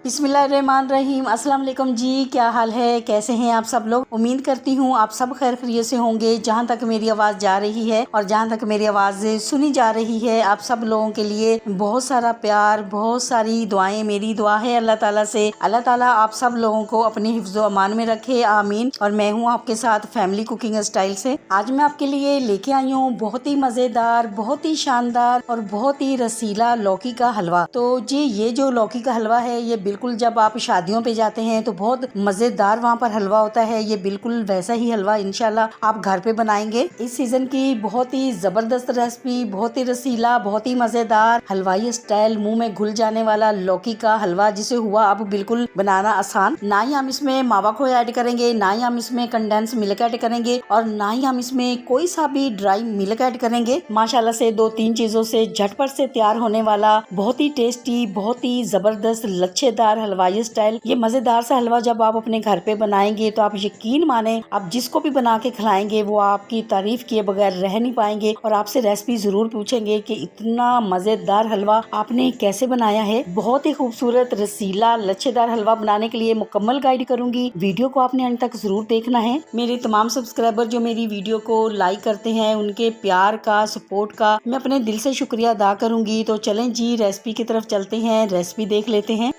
बिस्मिल्लाहिर्रहमानिर्रहीम। अस्सलाम वालेकुम जी, क्या हाल है, कैसे हैं आप सब लोग। उम्मीद करती हूँ आप सब खैर खैरियत से होंगे। जहाँ तक मेरी आवाज़ जा रही है और जहाँ तक मेरी आवाज़ सुनी जा रही है, आप सब लोगों के लिए बहुत सारा प्यार, बहुत सारी दुआएं। मेरी दुआ है अल्लाह ताला से, अल्लाह ताला आप सब लोगों को अपनी हिफ्ज़ो अमान में रखे, आमीन। और मैं हूँ आपके साथ फैमिली कुकिंग स्टाइल से। आज मैं आपके लिए लेके आई हूँ बहुत ही मज़ेदार, बहुत ही शानदार और बहुत ही रसीला लौकी का हलवा। तो जी ये जो लौकी का हलवा है, ये बिल्कुल जब आप शादियों पे जाते हैं तो बहुत मजेदार वहाँ पर हलवा होता है। ये बिल्कुल वैसा ही हलवा इंशाल्लाह आप घर पे बनाएंगे। इस सीजन की बहुत ही जबरदस्त रेसिपी, बहुत ही रसीला, बहुत ही मजेदार हलवाई स्टाइल, मुंह में घुल जाने वाला लौकी का हलवा, जिसे हुआ अब बिल्कुल बनाना आसान। ना ही हम इसमें मावा खोए ऐड करेंगे, ना ही हम इसमें कंडेंस मिल्क ऐड करेंगे और ना ही हम इसमें कोई सा भी ड्राई मिल्क ऐड करेंगे। माशाल्लाह से 2-3 चीजों से झटपट से तैयार होने वाला बहुत ही टेस्टी, बहुत ही जबरदस्त लच्छेदार हलवाई स्टाइल ये मजेदार सा हलवा जब आप अपने घर पे बनाएंगे तो आप यकीन माने, आप जिसको भी बना के खिलाएंगे वो आपकी तारीफ किए बगैर रह नहीं पाएंगे और आपसे रेसिपी जरूर पूछेंगे कि इतना मजेदार हलवा आपने कैसे बनाया है। बहुत ही खूबसूरत रसीला लच्छेदार हलवा बनाने के लिए मुकम्मल गाइड करूंगी। वीडियो को आपने अंत तक जरूर देखना है। मेरे तमाम सब्सक्राइबर जो मेरी वीडियो को लाइक करते हैं, उनके प्यार का, सपोर्ट का मैं अपने दिल से शुक्रिया अदा करूंगी। तो चलें जी रेसिपी की तरफ चलते हैं, रेसिपी देख लेते हैं।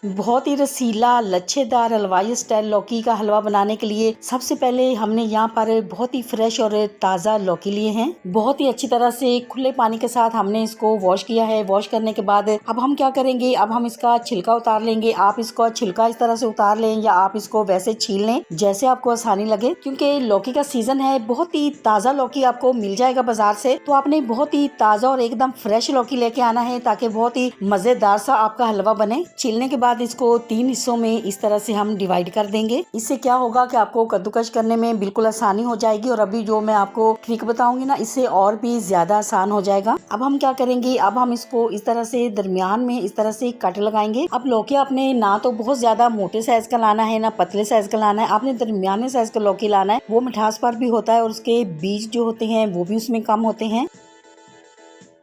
बहुत ही रसीला लच्छेदार हलवाई स्टाइल लौकी का हलवा बनाने के लिए सबसे पहले हमने यहाँ पर बहुत ही फ्रेश और ताज़ा लौकी लिए हैं। बहुत ही अच्छी तरह से खुले पानी के साथ हमने इसको वॉश किया है। वॉश करने के बाद अब हम क्या करेंगे, अब हम इसका छिलका उतार लेंगे। आप इसको छिलका इस तरह से उतार लें या आप इसको वैसे छील लें, जैसे आपको आसानी लगे। क्योंकि लौकी का सीजन है, बहुत ही ताज़ा लौकी आपको मिल जाएगा बाजार से, तो आपने बहुत ही ताज़ा और एकदम फ्रेश लौकी लेके आना है ताकि बहुत ही मजेदार सा आपका हलवा बने। छीलने के बाद इसको 3 हिस्सों में इस तरह से हम डिवाइड कर देंगे। इससे क्या होगा कि आपको कद्दूकश करने में बिल्कुल आसानी हो जाएगी और अभी जो मैं आपको ट्रिक बताऊंगी ना, इससे और भी ज्यादा आसान हो जाएगा। अब हम क्या करेंगे, अब हम इसको इस तरह से दरमियान में इस तरह से कट लगाएंगे। अब लौकी आपने ना तो बहुत ज्यादा मोटे साइज का लाना है, ना पतले साइज का लाना है, आपने दरमियाने साइज का लौकी लाना है। वो मिठास पर भी होता है और उसके बीज जो होते हैं वो भी उसमें कम होते हैं।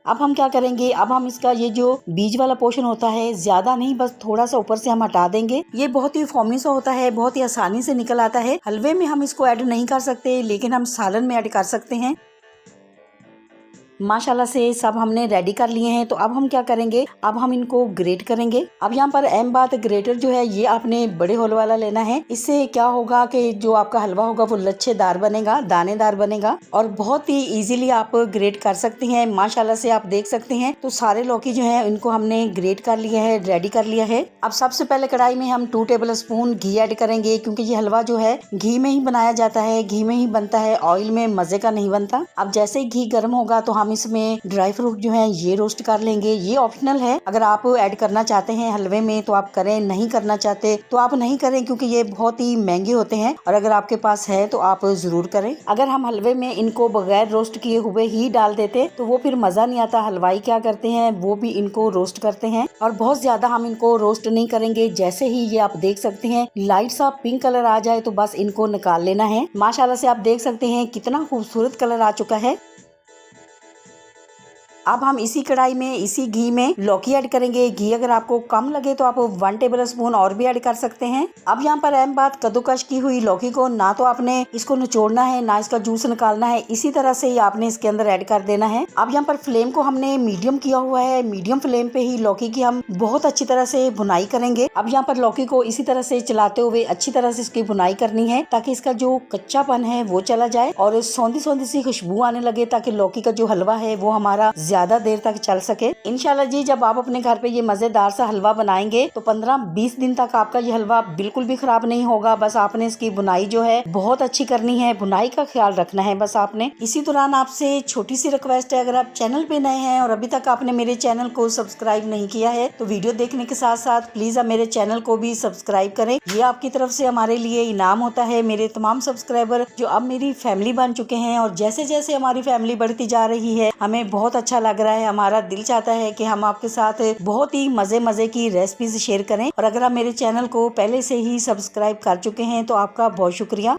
अब हम क्या करेंगे, अब हम इसका ये जो बीज वाला पोर्शन होता है, ज्यादा नहीं, बस थोड़ा सा ऊपर से हम हटा देंगे। ये बहुत ही फॉर्मी सा होता है, बहुत ही आसानी से निकल आता है। हलवे में हम इसको ऐड नहीं कर सकते, लेकिन हम सालन में ऐड कर सकते हैं। माशाल्लाह से सब हमने रेडी कर लिए हैं। तो अब हम क्या करेंगे, अब हम इनको ग्रेट करेंगे। अब यहाँ पर अहम बात, ग्रेटर जो है ये आपने बड़े होल वाला लेना है। इससे क्या होगा कि जो आपका हलवा होगा वो लच्छेदार बनेगा, दानेदार बनेगा और बहुत ही इजीली आप ग्रेट कर सकते हैं। माशाल्लाह से आप देख सकते हैं। तो सारे लौकी जो है इनको हमने ग्रेट कर लिया है, रेडी कर लिया है। अब सबसे पहले कढ़ाई में हम 2 टेबल स्पून घी ऐड करेंगे, क्योंकि ये हलवा जो है घी में ही बनाया जाता है, घी में ही बनता है, ऑयल में मजे का नहीं बनता। अब जैसे ही घी गर्म होगा तो हम इसमें ड्राई फ्रूट जो है ये रोस्ट कर लेंगे। ये ऑप्शनल है, अगर आप ऐड करना चाहते हैं हलवे में तो आप करें, नहीं करना चाहते तो आप नहीं करें, क्योंकि ये बहुत ही महंगे होते हैं। और अगर आपके पास है तो आप जरूर करें। अगर हम हलवे में इनको बगैर रोस्ट किए हुए ही डाल देते तो वो फिर मजा नहीं आता। हलवाई क्या करते हैं, वो भी इनको रोस्ट करते हैं और बहुत ज्यादा हम इनको रोस्ट नहीं करेंगे। जैसे ही ये आप देख सकते हैं लाइट सा पिंक कलर आ जाए तो बस इनको निकाल लेना है। माशाल्लाह से आप देख सकते हैं कितना खूबसूरत कलर आ चुका है। अब हम इसी कढ़ाई में, इसी घी में लौकी ऐड करेंगे। घी अगर आपको कम लगे तो आप 1 टेबल स्पून और भी ऐड कर सकते हैं। अब यहाँ पर अहम बात, कद्दूकश की हुई लौकी को ना तो आपने इसको निचोड़ना है, ना इसका जूस निकालना है, इसी तरह से ही आपने इसके अंदर ऐड कर देना है। अब यहाँ पर फ्लेम को हमने मीडियम किया हुआ है। मीडियम फ्लेम पे ही लौकी की हम बहुत अच्छी तरह से भुनाई करेंगे। अब यहाँ पर लौकी को इसी तरह से चलाते हुए अच्छी तरह से इसकी भुनाई करनी है, ताकि इसका जो कच्चापन है वो चला जाए और सौंधी सौंधी सी खुशबू आने लगे, ताकि लौकी का जो हलवा है वो हमारा ज्यादा देर तक चल सके। इंशाल्लाह जी जब आप अपने घर पे ये मजेदार सा हलवा बनाएंगे तो 15-20 दिन तक आपका ये हलवा बिल्कुल भी खराब नहीं होगा। बस आपने इसकी बुनाई जो है बहुत अच्छी करनी है, बुनाई का ख्याल रखना है बस आपने। इसी दौरान आपसे छोटी सी रिक्वेस्ट है, अगर आप चैनल पे नए हैं और अभी तक आपने मेरे चैनल को सब्सक्राइब नहीं किया है तो वीडियो देखने के साथ साथ प्लीज आप मेरे चैनल को भी सब्सक्राइब करें। ये आपकी तरफ से हमारे लिए इनाम होता है। मेरे तमाम सब्सक्राइबर जो अब मेरी फैमिली बन चुके हैं और जैसे जैसे हमारी फैमिली बढ़ती जा रही है, हमें बहुत अच्छा लग रहा है। हमारा दिल चाहता है कि हम आपके साथ बहुत ही मजे की रेसिपीज शेयर करें। और अगर आप मेरे चैनल को पहले से ही सब्सक्राइब कर चुके हैं तो आपका बहुत शुक्रिया।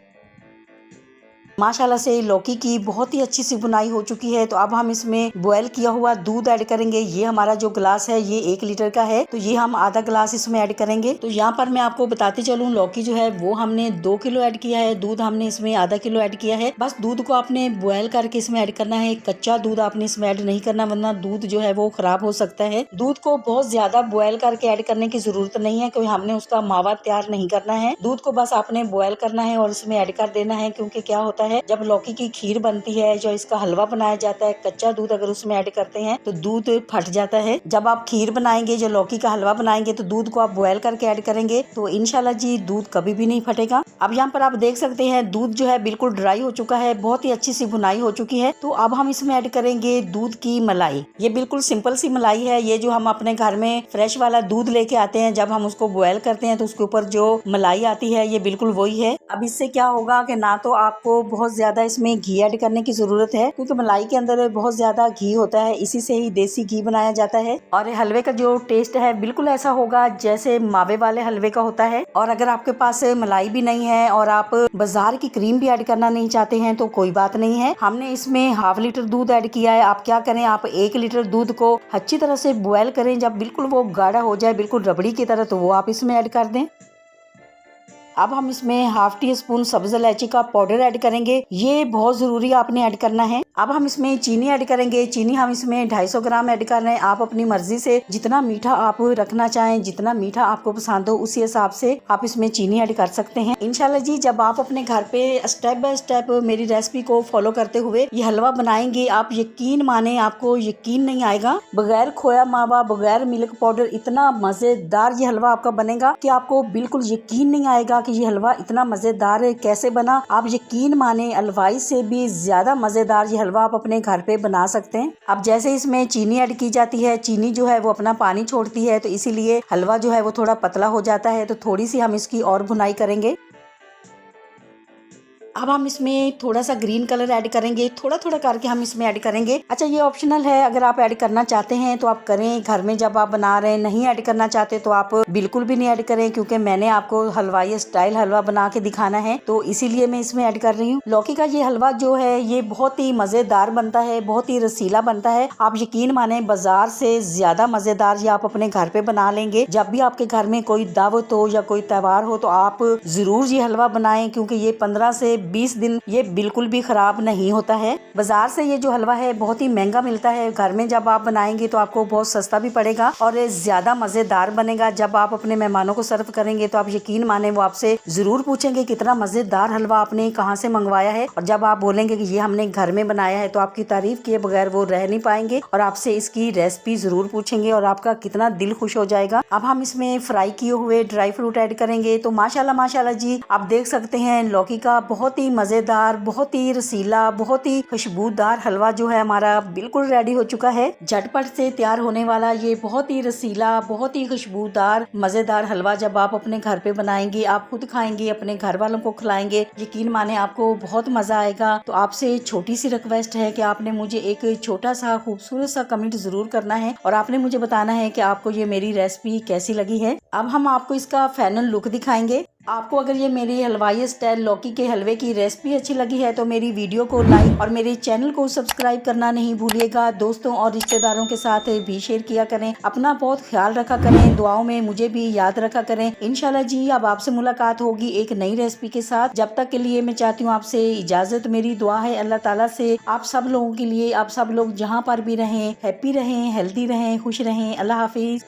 माशाल्लाह से लौकी की बहुत ही अच्छी सी बुनाई हो चुकी है। तो अब हम इसमें बॉयल किया हुआ दूध ऐड करेंगे। ये हमारा जो ग्लास है ये 1 लीटर का है, तो ये हम आधा ग्लास इसमें ऐड करेंगे। तो यहाँ पर मैं आपको बताती चलूँ, लौकी जो है वो हमने 2 किलो ऐड किया है, दूध हमने इसमें आधा किलो ऐड किया है। बस दूध को आपने बॉयल करके इसमें ऐड करना है, कच्चा दूध आपने इसमें ऐड नहीं करना, वरना दूध जो है वो खराब हो सकता है। दूध को बहुत ज्यादा बॉयल करके ऐड करने की जरूरत नहीं है, क्योंकि हमने उसका मावा तैयार नहीं करना है। दूध को बस आपने बॉयल करना है और इसमें ऐड कर देना है, क्योंकि क्या होता है जब लौकी की खीर बनती है, जो इसका हलवा बनाया जाता है, कच्चा दूध अगर उसमें ऐड करते हैं तो दूध फट जाता है। जब आप खीर बनाएंगे, जो लौकी का हलवा बनाएंगे, तो दूध को आप बॉयल करके ऐड करेंगे तो इंशाल्लाह जी दूध कभी भी नहीं फटेगा। अब यहाँ पर आप देख सकते हैं दूध जो है बिल्कुल ड्राई हो चुका है, बहुत ही अच्छी सी बुनाई हो चुकी है। तो अब हम इसमें ऐड करेंगे दूध की मलाई। ये बिल्कुल सिंपल सी मलाई है, ये जो हम अपने घर में फ्रेश वाला दूध लेके आते हैं, जब हम उसको बॉयल करते हैं तो उसके ऊपर जो मलाई आती है ये बिल्कुल वही है। अब इससे क्या होगा कि ना तो आपको बहुत ज्यादा इसमें घी ऐड करने की जरूरत है, क्योंकि मलाई के अंदर बहुत ज्यादा घी होता है, इसी से ही देसी घी बनाया जाता है। और हलवे का जो टेस्ट है बिल्कुल ऐसा होगा जैसे मावे वाले हलवे का होता है। और अगर आपके पास मलाई भी नहीं है और आप बाजार की क्रीम भी ऐड करना नहीं चाहते हैं तो कोई बात नहीं है, हमने इसमें ½ लीटर दूध ऐड किया है। आप क्या करें, आप 1 लीटर दूध को अच्छी तरह से बॉयल करें, जब बिल्कुल वो गाढ़ा हो जाए बिल्कुल रबड़ी की तरह, तो वो आप इसमें ऐड कर दें। अब हम इसमें ½ टीस्पून सब्ज इलायची का पाउडर ऐड करेंगे, ये बहुत जरूरी आपने ऐड करना है। अब हम इसमें चीनी ऐड करेंगे, चीनी हम इसमें 250 ग्राम ऐड कर रहे हैं। आप अपनी मर्जी से जितना मीठा आप रखना चाहें, जितना मीठा आपको पसंद हो उसी हिसाब से आप इसमें चीनी ऐड कर सकते हैं। इंशाल्लाह जी जब आप अपने घर पे स्टेप बाय स्टेप मेरी रेसिपी को फॉलो करते हुए ये हलवा बनाएंगे, आप यकीन माने आपको यकीन नहीं आएगा, बगैर खोया मावा, बगैर मिल्क पाउडर, इतना मजेदार ये हलवा आपका बनेगा कि आपको बिल्कुल यकीन नहीं आएगा कि ये हलवा इतना मजेदार है कैसे बना। आप यकीन माने हलवाई से भी ज्यादा मजेदार ये हलवा आप अपने घर पे बना सकते हैं। अब जैसे इसमें चीनी ऐड की जाती है, चीनी जो है वो अपना पानी छोड़ती है, तो इसीलिए हलवा जो है वो थोड़ा पतला हो जाता है। तो थोड़ी सी हम इसकी और भुनाई करेंगे। अब हम इसमें थोड़ा सा ग्रीन कलर ऐड करेंगे, थोड़ा थोड़ा करके हम इसमें ऐड करेंगे। अच्छा ये ऑप्शनल है, अगर आप ऐड करना चाहते हैं तो आप करें, घर में जब आप बना रहे हैं। नहीं ऐड करना चाहते तो आप बिल्कुल भी नहीं ऐड करें, क्योंकि मैंने आपको हलवाई स्टाइल हलवा बना के दिखाना है, तो इसीलिए मैं इसमें ऐड कर रही हूँ। लौकी का ये हलवा जो है ये बहुत ही मजेदार बनता है, बहुत ही रसीला बनता है। आप यकीन माने बाजार से ज्यादा मजेदार ये आप अपने घर पे बना लेंगे। जब भी आपके घर में कोई दावत हो या कोई त्योहार हो तो आप जरूर ये हलवा बनाएं, क्योंकि ये 15 से 20 दिन ये बिल्कुल भी खराब नहीं होता है। बाजार से ये जो हलवा है बहुत ही महंगा मिलता है, घर में जब आप बनाएंगे तो आपको बहुत सस्ता भी पड़ेगा और ज्यादा मजेदार बनेगा। जब आप अपने मेहमानों को सर्व करेंगे तो आप यकीन माने वो आपसे जरूर पूछेंगे कितना मजेदार हलवा आपने कहाँ से मंगवाया है। और जब आप बोलेंगे कि ये हमने घर में बनाया है तो आपकी तारीफ किए बगैर वो रह नहीं पाएंगे और आपसे इसकी रेसिपी जरूर पूछेंगे और आपका कितना दिल खुश हो जाएगा। अब हम इसमें फ्राई किए हुए ड्राई फ्रूट ऐड करेंगे। तो माशाल्लाह माशाल्लाह जी आप देख सकते हैं लौकी का बहुत ही मजेदार, बहुत ही रसीला, बहुत ही खुशबूदार हलवा जो है हमारा बिल्कुल रेडी हो चुका है। झटपट से तैयार होने वाला ये बहुत ही रसीला, बहुत ही खुशबूदार मजेदार हलवा जब आप अपने घर पे बनाएंगे, आप खुद खाएंगे, अपने घर वालों को खिलाएंगे, यकीन माने आपको बहुत मजा आएगा। तो आपसे छोटी सी रिक्वेस्ट है कि आपने मुझे एक छोटा सा खूबसूरत सा कमेंट जरूर करना है और आपने मुझे बताना है कि आपको ये मेरी रेसिपी कैसी लगी है। अब हम आपको इसका फाइनल लुक दिखाएंगे। आपको अगर ये मेरी हलवाई स्टाइल लौकी के हलवे की रेसिपी अच्छी लगी है तो मेरी वीडियो को लाइक और मेरे चैनल को सब्सक्राइब करना नहीं भूलिएगा। दोस्तों और रिश्तेदारों के साथ भी शेयर किया करें। अपना बहुत ख्याल रखा करें, दुआओं में मुझे भी याद रखा करें। इंशाल्लाह जी अब आपसे मुलाकात होगी एक नई रेसिपी के साथ। जब तक के लिए मैं चाहती हूँ आपसे इजाजत। मेरी दुआ है अल्लाह ताला से आप सब लोगों के लिए, आप सब लोग जहाँ पर भी रहें हैप्पी रहें, हेल्दी रहें, खुश रहें। अल्लाह हाफिज।